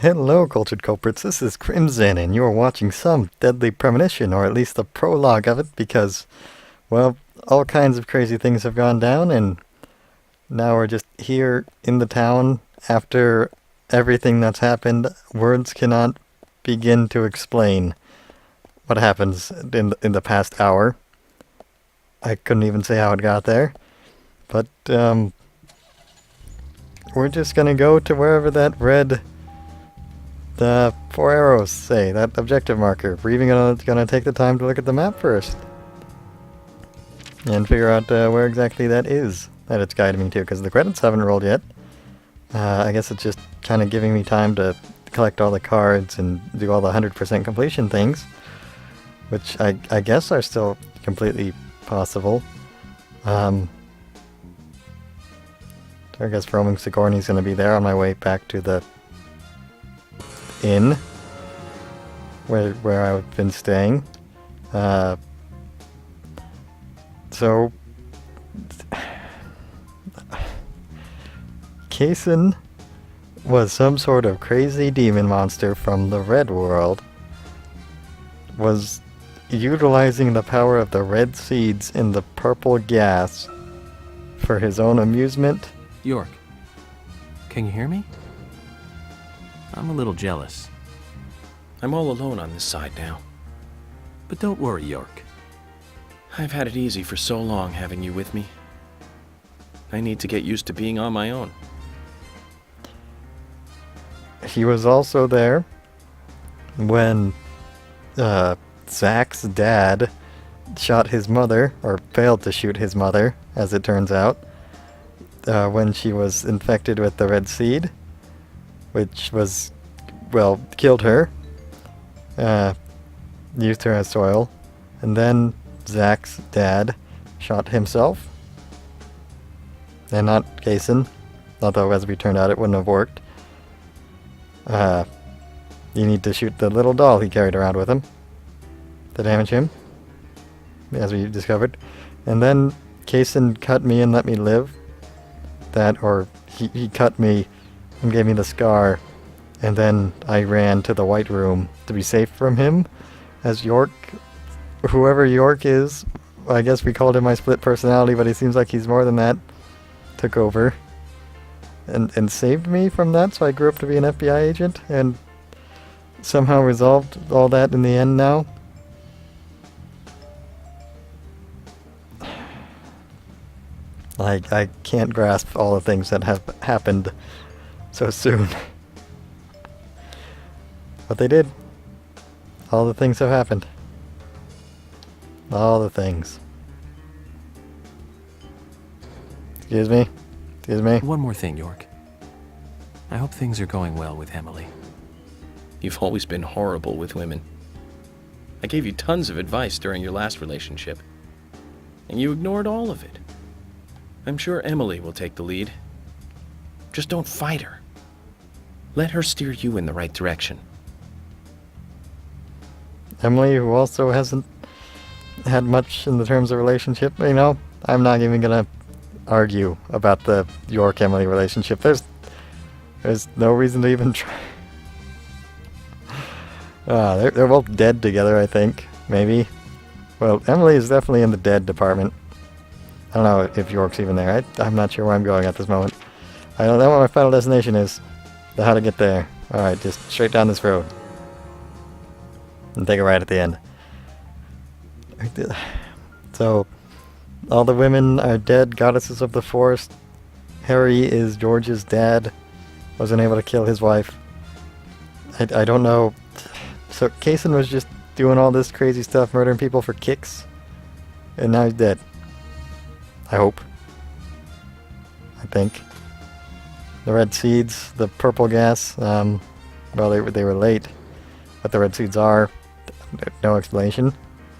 Hello, cultured culprits. This is Crimson, and you are watching some deadly premonition, or at least the prologue of it, because, well, all kinds of crazy things have gone down, and now we're just here in the town after everything that's happened. Words cannot begin to explain what happens in the past hour. I couldn't even say how it got there, but we're just gonna go to wherever that the 4 arrows say, that objective marker. We're even gonna take the time to look at the map first and figure out where exactly that is that it's guiding me to, because the credits haven't rolled yet. I guess it's just kind of giving me time to collect all the cards and do all the 100% completion things, which I guess are still completely possible. So I guess roaming Sigourney's gonna be there on my way back to the inn where I've been staying. So Kaysen was some sort of crazy demon monster from the Red World, was utilizing the power of the red seeds in the purple gas for his own amusement. York, can you hear me? I'm a little jealous. I'm all alone on this side now. But don't worry, York. I've had it easy for so long having you with me. I need to get used to being on my own. He was also there when Zach's dad shot his mother, or failed to shoot his mother, as it turns out, when she was infected with the red seed, which was, well, killed her, used her as soil, and then Zach's dad shot himself, and not Kaysen, although as we turned out it wouldn't have worked. You need to shoot the little doll he carried around with him to damage him, as we discovered. And then Kaysen cut me and let me live. Or he cut me and gave me the scar, and then I ran to the White Room to be safe from him, as York, whoever York is, I guess we called him my split personality, but he seems like he's more than that, took over and saved me from that, so I grew up to be an FBI agent, and somehow resolved all that in the end now. I can't grasp all the things that have happened so soon. But they did. All the things have happened. All the things. Excuse me? Excuse me? One more thing, York. I hope things are going well with Emily. You've always been horrible with women. I gave you tons of advice during your last relationship, and you ignored all of it. I'm sure Emily will take the lead. Just don't fight her. Let her steer you in the right direction. Emily, who also hasn't had much in the terms of relationship, you know, I'm not even gonna argue about the York-Emily relationship. There's no reason to even try. They're both dead together, I think. Maybe. Well, Emily is definitely in the dead department. I don't know if York's even there. I'm not sure where I'm going at this moment. I don't know what my final destination is. How to get there. Alright, just straight down this road. And take a right at the end. So, all the women are dead goddesses of the forest. Harry is George's dad. Wasn't able to kill his wife. I don't know. So Kaysen was just doing all this crazy stuff, murdering people for kicks. And now he's dead. I hope. I think. The red seeds, the purple gas, well, they were late. What the red seeds are, no explanation.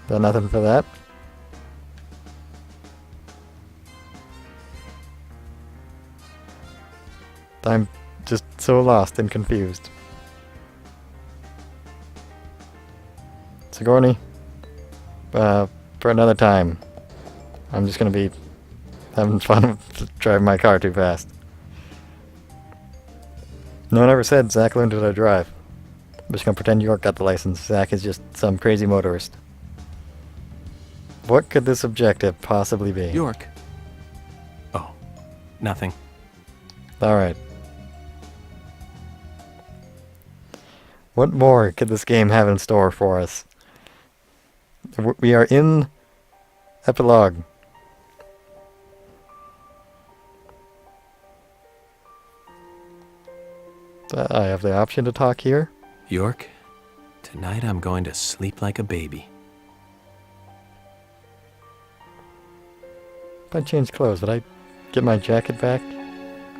Got nothing for that. I'm just so lost and confused. Sigourney, for another time. I'm just gonna be having fun with driving my car too fast. No one ever said Zach learned how to drive. I'm just gonna pretend York got the license. Zach is just some crazy motorist. What could this objective possibly be? York. Oh, nothing. Alright. What more could this game have in store for us? We are in Epilogue. I have the option to talk here. York, tonight I'm going to sleep like a baby. If I change clothes, would I get my jacket back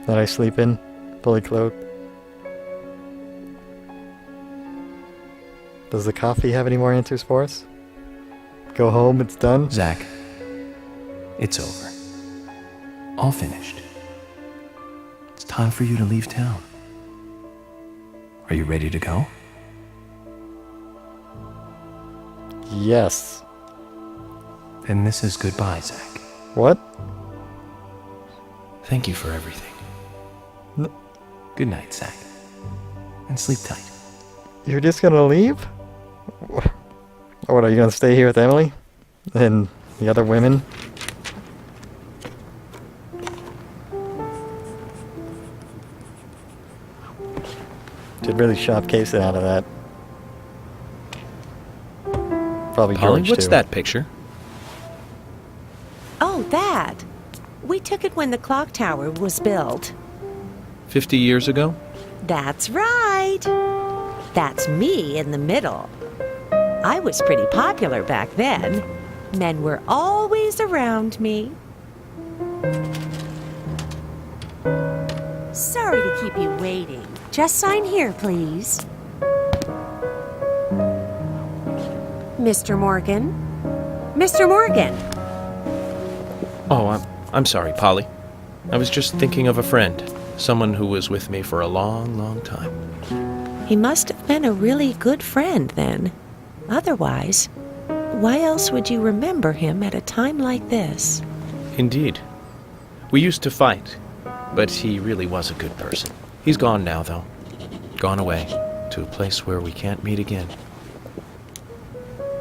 that I sleep in, fully clothed? Does the coffee have any more answers for us? Go home, it's done? Zach, it's over. All finished. It's time for you to leave town. Are you ready to go? Yes. Then this is goodbye, Zach. What? Thank you for everything. Good night, Zach. And sleep tight. You're just gonna leave? Or what, are you gonna stay here with Emily? And the other women? Did really shop Kason out of that. Probably Polly, George, what's too. that picture? Oh, that. We took it when the clock tower was built. 50 years ago? That's right. That's me in the middle. I was pretty popular back then. Men were always around me. Sorry to keep you waiting. Just sign here, please. Mr. Morgan? Mr. Morgan! Oh, I'm sorry, Polly. I was just thinking of a friend. Someone who was with me for a long, long time. He must have been a really good friend then. Otherwise, why else would you remember him at a time like this? Indeed. We used to fight, but he really was a good person. He's gone now, though. Gone away to a place where we can't meet again.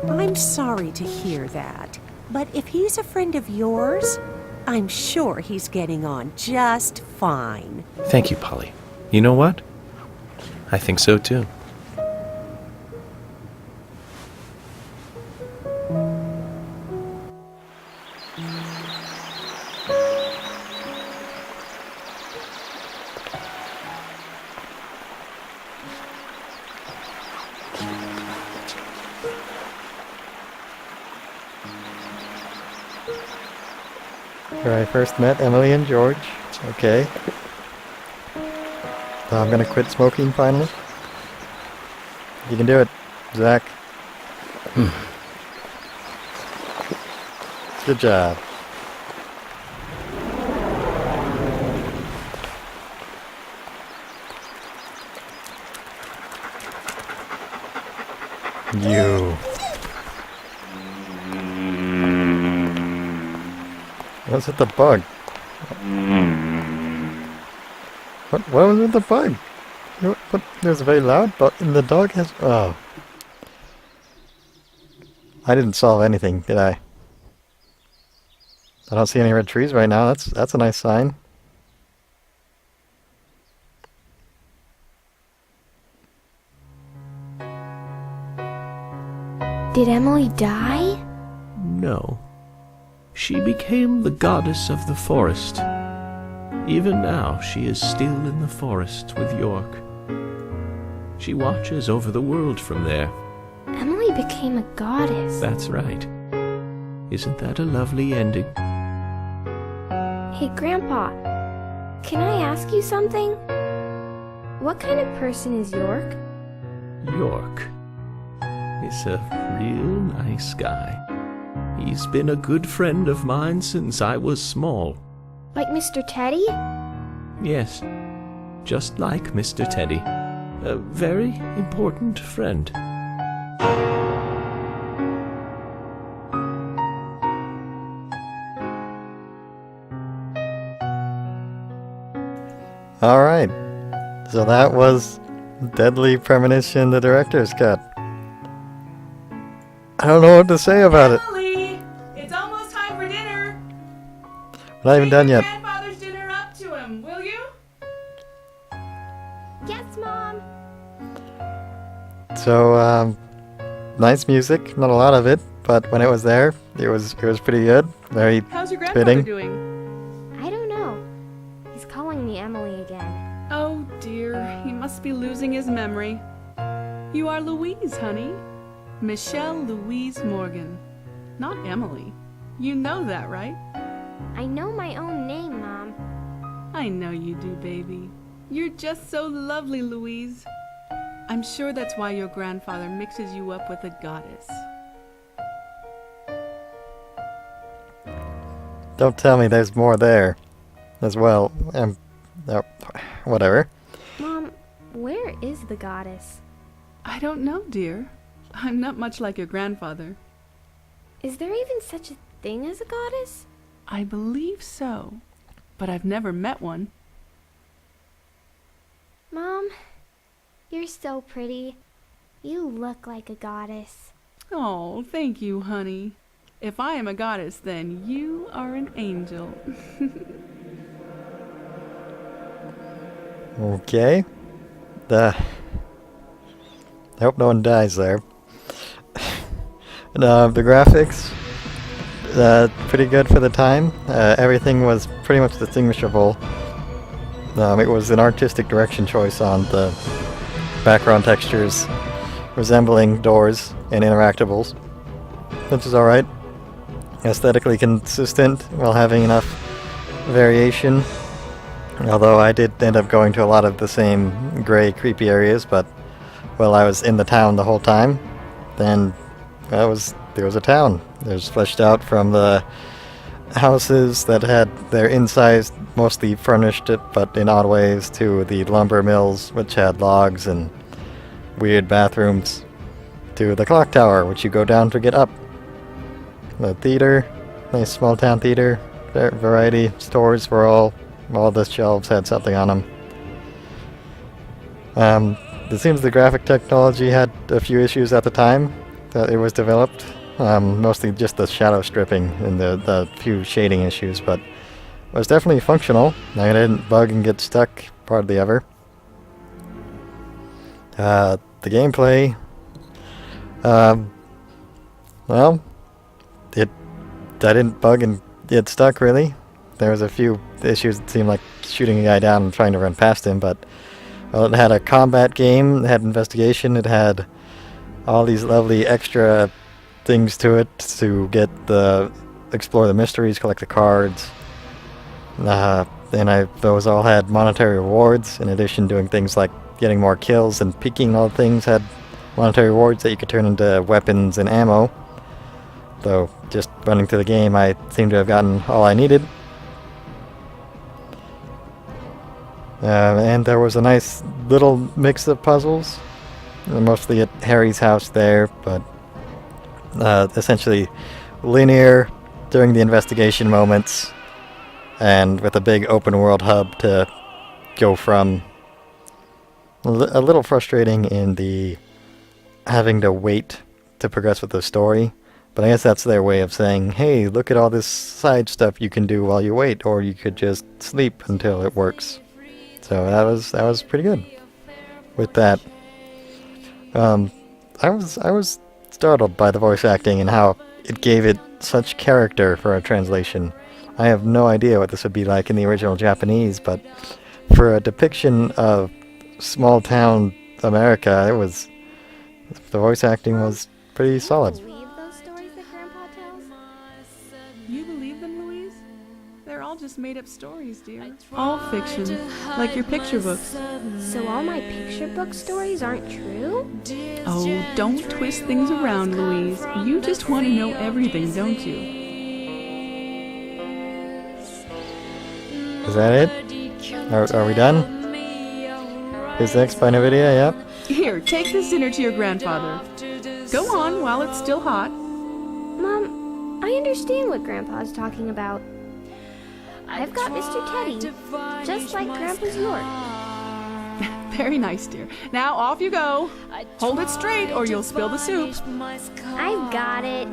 I'm sorry to hear that, but if he's a friend of yours, I'm sure he's getting on just fine. Thank you, Polly. You know what? I think so, too. Where I first met Emily and George. Okay. So I'm gonna quit smoking finally. You can do it, Zach. Good job. You. What's with the bug? What was with the bug? What? There's a very loud bug, and the dog has... Oh. I didn't solve anything, did I? I don't see any red trees right now. That's a nice sign. Did Emily die? No. She became the goddess of the forest. Even now, she is still in the forest with York. She watches over the world from there. Emily became a goddess. That's right. Isn't that a lovely ending? Hey, Grandpa, can I ask you something? What kind of person is York? York is a real nice guy. He's been a good friend of mine since I was small. Like Mr. Teddy? Yes, just like Mr. Teddy. A very important friend. Alright. So that was Deadly Premonition, the director's cut. I don't know what to say about it. Emily, it's almost time for dinner. I'm not even done Take your yet. grandfather's dinner up to him, will you? Yes, Mom. So, nice music, not a lot of it, but when it was there, it was pretty good. Very How's your grandfather fitting. doing? I don't know. He's calling me Emily again. Oh dear, he must be losing his memory. You are Louise, honey. Michelle Louise Morgan. Not Emily. You know that, right? I know my own name, Mom. I know you do, baby. You're just so lovely, Louise. I'm sure that's why your grandfather mixes you up with a goddess. Don't tell me there's more there as well. Oh, whatever. Mom, where is the goddess? I don't know, dear. I'm not much like your grandfather. Is there even such a thing as a goddess? I believe so, but I've never met one. Mom, you're so pretty. You look like a goddess. Oh, thank you, honey. If I am a goddess, then you are an angel. Okay. I hope no one dies there. The graphics, pretty good for the time. Everything was pretty much distinguishable. It was an artistic direction choice on the background textures resembling doors and interactables, which is alright. Aesthetically consistent while having enough variation. Although I did end up going to a lot of the same gray, creepy areas, but while I was in the town the whole time, then there was a town. It was fleshed out from the houses that had their insides mostly furnished, but in odd ways, to the lumber mills, which had logs and weird bathrooms, to the clock tower, which you go down to get up. The theater, nice small town theater, variety stores were all the shelves had something on them. It seems the graphic technology had a few issues at the time that it was developed. Mostly just the shadow stripping and the few shading issues, but it was definitely functional. I didn't bug and get stuck hardly ever. The gameplay, well, I didn't bug and get stuck really. There was a few issues that seemed like shooting a guy down and trying to run past him, but well, it had a combat game, it had investigation, it had all these lovely extra things to it to explore the mysteries, collect the cards. Those all had monetary rewards, in addition doing things like getting more kills and peeking. All the things had monetary rewards that you could turn into weapons and ammo. Though, just running through the game, I seem to have gotten all I needed. And there was a nice little mix of puzzles, mostly at Harry's house there, but essentially linear during the investigation moments, and with a big open world hub to go from. A little frustrating in the having to wait to progress with the story, but I guess that's their way of saying, hey, look at all this side stuff you can do while you wait, or you could just sleep until it works. So that was pretty good with that. I was startled by the voice acting and how it gave it such character for a translation. I have no idea what this would be like in the original Japanese, but for a depiction of small town America, the voice acting was pretty solid. Believe those stories that Grandpa tells? You believe them, Louise? They're all just made-up stories, dear. All fiction, like your picture books. So all my picture book stories aren't true? Oh, don't twist things around, Louise. You just want to know everything, don't you? Is that it? Are we done? Is the next final video? Yep. Here, take this dinner to your grandfather. Go on while it's still hot. Mom, I understand what Grandpa's talking about. I've got Mr. Teddy, just like Grandpa's York. Very nice, dear. Now off you go. Hold it straight or you'll spill the soup. I've got it.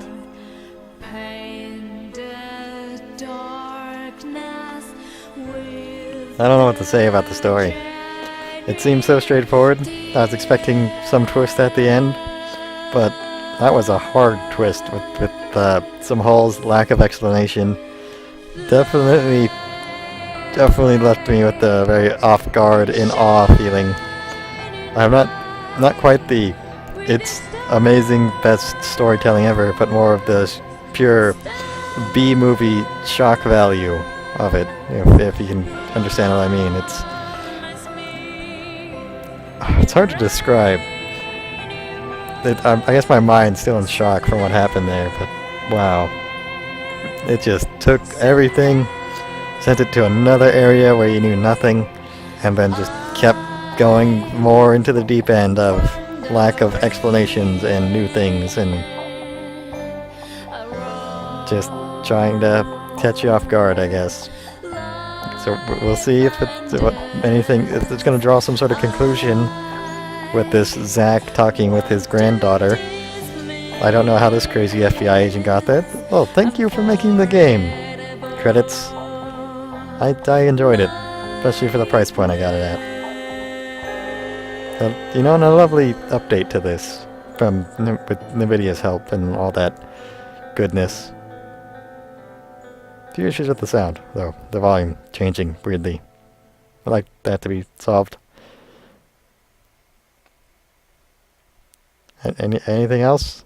I don't know what to say about the story. It seems so straightforward. I was expecting some twist at the end, but that was a hard twist with some holes, lack of explanation. Definitely left me with a very off guard, in awe feeling. I'm not quite the it's amazing best storytelling ever, but more of the pure B movie shock value of it, if you can understand what I mean. It's hard to describe. I guess my mind's still in shock from what happened there, but wow. It just took everything, sent it to another area where you knew nothing, and then just kept going more into the deep end of lack of explanations and new things, and just trying to catch you off guard, I guess. So we'll see if it's going to draw some sort of conclusion with this Zach talking with his granddaughter. I don't know how this crazy FBI agent got that. Oh, thank you for making the game. Credits. I enjoyed it, especially for the price point I got it at. And a lovely update to this with NVIDIA's help and all that goodness. A few issues with the sound, though. The volume changing weirdly. I'd like that to be solved. Anything else?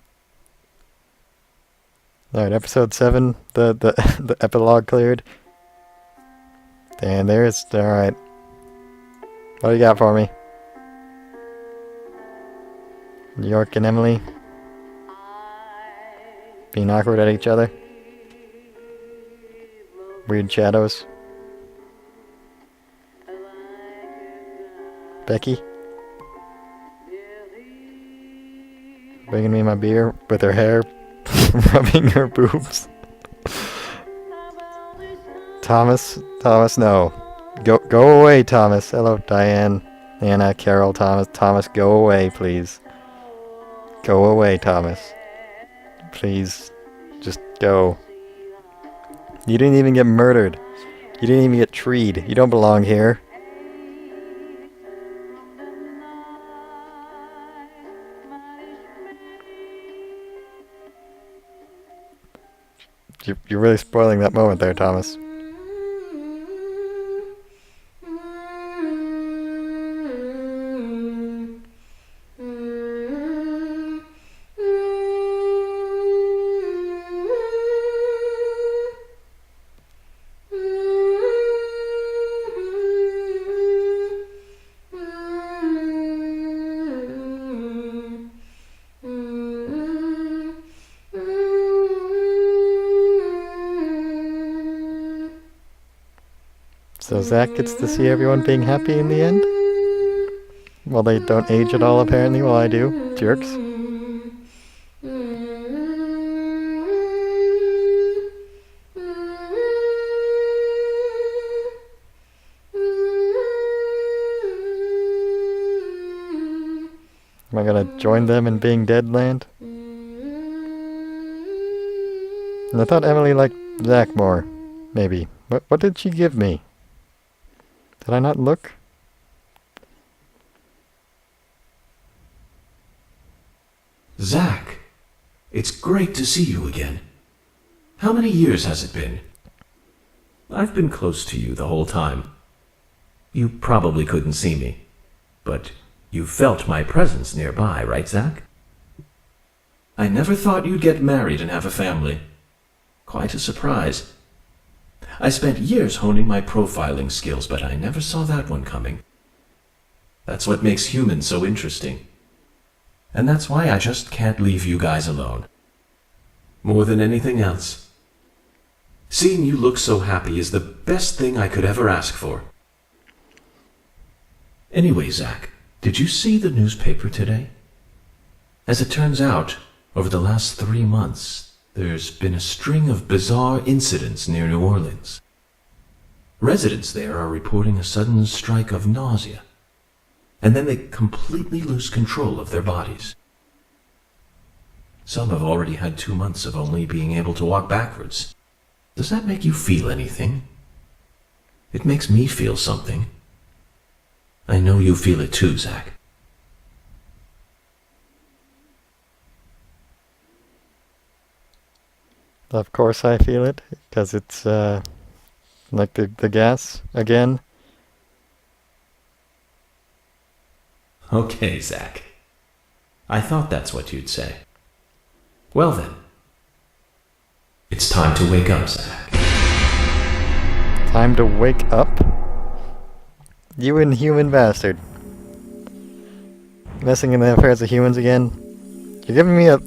Alright, episode 7, the epilogue cleared. And there's, alright. What do you got for me? York and Emily being awkward at each other. Weird shadows. Becky bringing me my beer with her hair rubbing her boobs. Thomas, no. Go away, Thomas. Hello, Diane, Anna, Carol, Thomas, go away, please. Go away, Thomas. Please, just go. You didn't even get murdered. You didn't even get treed. You don't belong here. You're really spoiling that moment there, Thomas. So Zach gets to see everyone being happy in the end? Well, they don't age at all, apparently. Well, I do. Jerks. Am I gonna join them in being dead land? And I thought Emily liked Zach more. Maybe. What did she give me? Did I not look? Zach, it's great to see you again. How many years has it been? I've been close to you the whole time. You probably couldn't see me, but you felt my presence nearby, right, Zach? I never thought you'd get married and have a family. Quite a surprise. I spent years honing my profiling skills, but I never saw that one coming. That's what makes humans so interesting. And that's why I just can't leave you guys alone. More than anything else. Seeing you look so happy is the best thing I could ever ask for. Anyway, Zach, did you see the newspaper today? As it turns out, over the last 3 months, there's been a string of bizarre incidents near New Orleans. Residents there are reporting a sudden strike of nausea. and then they completely lose control of their bodies. Some have already had 2 months of only being able to walk backwards. Does that make you feel anything? It makes me feel something. I know you feel it too, Zach. Of course I feel it, because it's like the gas again. Okay, Zach. I thought that's what you'd say. Well then, it's time to wake up, Zach. Time to wake up? You inhuman bastard. Messing in the affairs of humans again? You're giving me a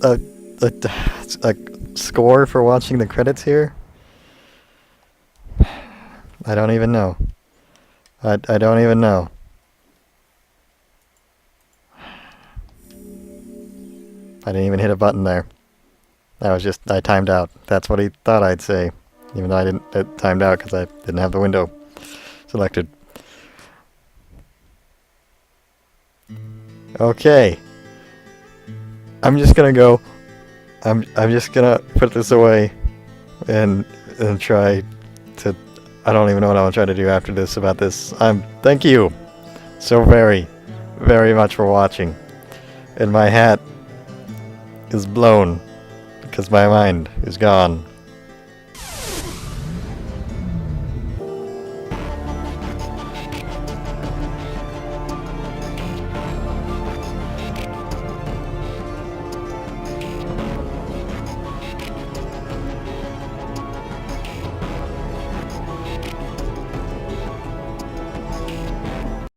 score for watching the credits here? I don't even know. I don't even know. I didn't even hit a button there. I timed out. That's what he thought I'd say. Even though I didn't, it timed out because I didn't have the window selected. Okay. I'm just gonna go. I'm just gonna put this away and try to. I don't even know what I'll try to do after this about this. Thank you so very, very much for watching. And my hat is blown because my mind is gone.